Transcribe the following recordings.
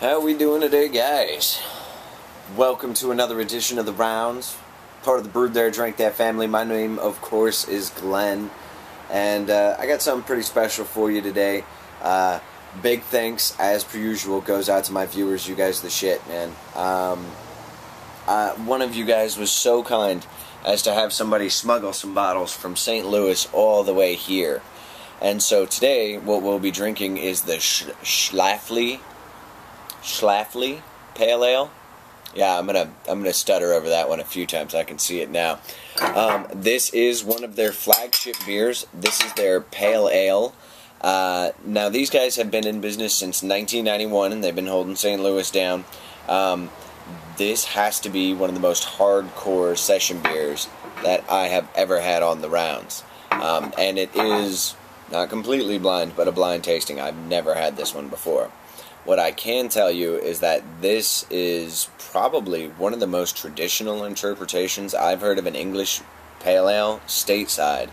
How we doing today, guys? Welcome to another edition of The Rounds, part of the Brewed-There-Drankthat family. My name, of course, is Glenn, and I got something pretty special for you today. Big thanks, as per usual, goes out to my viewers. You guys are the shit, man. One of you guys was so kind as to have somebody smuggle some bottles from St. Louis all the way here. And so today, what we'll be drinking is the Schlafly Pale Ale. Yeah, I'm gonna stutter over that one a few times. I can see it now. This is one of their flagship beers. This is their Pale Ale. Now these guys have been in business since 1991, and they've been holding St. Louis down. This has to be one of the most hardcore session beers that I have ever had on the rounds, and it is not completely blind, but a blind tasting. I've never had this one before. What I can tell you is that this is probably one of the most traditional interpretations I've heard of an English Pale Ale stateside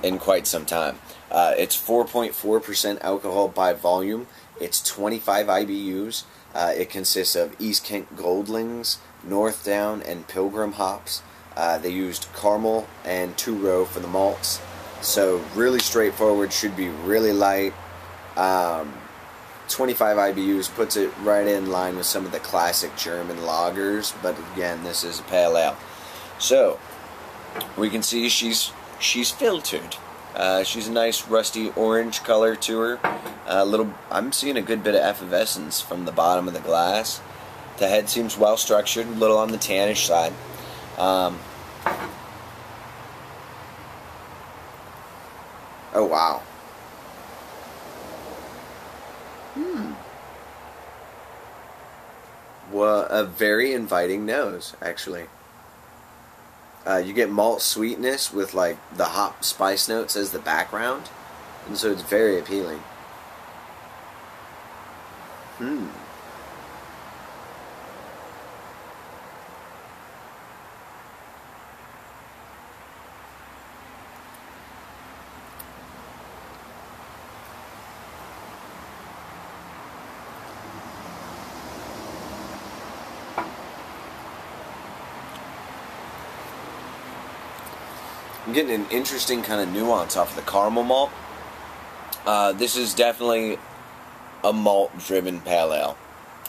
in quite some time. It's 4.4% alcohol by volume. It's 25 IBUs. It consists of East Kent Goldlings, North Down, and Pilgrim hops. They used caramel and two-row for the malts. So really straightforward, should be really light. 25 IBUs puts it right in line with some of the classic German lagers, but again, this is a pale ale. So we can see she's filtered. She's a nice rusty orange color to her. I'm seeing a good bit of effervescence from the bottom of the glass. The head seems well structured, a little on the tannish side. Oh wow. Well, a very inviting nose, actually. You get malt sweetness with like the hop spice notes as the background, and so it's very appealing. I'm getting an interesting kind of nuance off the caramel malt. This is definitely a malt-driven pale ale,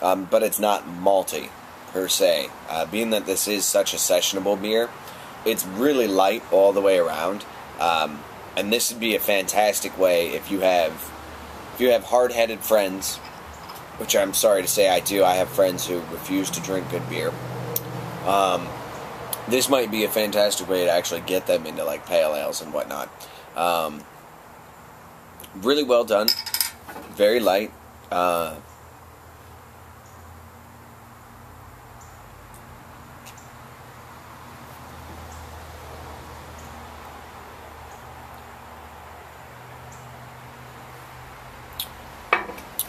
but it's not malty per se. Being that this is such a sessionable beer, it's really light all the way around, and this would be a fantastic way if you have hard-headed friends, which I'm sorry to say I do. I have friends who refuse to drink good beer. This might be a fantastic way to actually get them into like pale ales and whatnot. Really well done, very light. I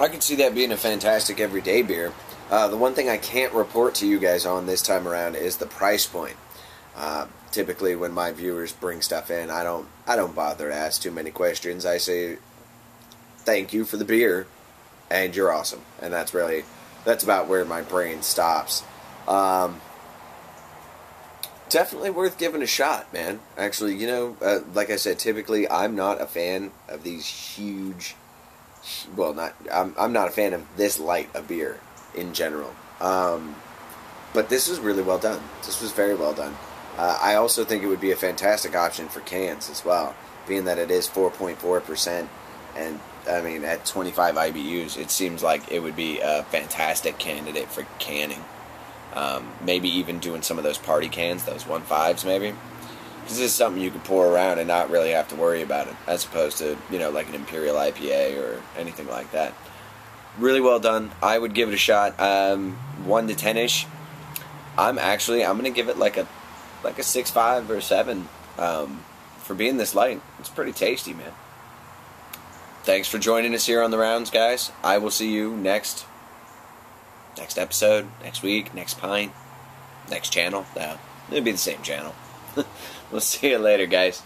can see that being a fantastic everyday beer. The one thing I can't report to you guys on this time around is the price point. Typically, when my viewers bring stuff in, I don't bother to ask too many questions. I say, "Thank you for the beer, and you're awesome," and that's about where my brain stops. Definitely worth giving a shot, man. Actually, you know, like I said, typically I'm not a fan of these huge. Well, I'm not a fan of this light of beer in general. But this is really well done. This was very well done. I also think it would be a fantastic option for cans as well, being that it is 4.4%, and I mean at 25 IBUs, it seems like it would be a fantastic candidate for canning. Maybe even doing some of those party cans, those 1.5s maybe. Because this is something you can pour around and not really have to worry about it, as opposed to, you know, like an Imperial IPA or anything like that. Really well done. I would give it a shot. 1 to 10-ish. I'm going to give it like a 6.5 or 7 for being this light. It's pretty tasty, man. Thanks for joining us here on The Rounds, guys. I will see you next episode, next week, next pint, next channel. No, it'll be the same channel. We'll see you later, guys.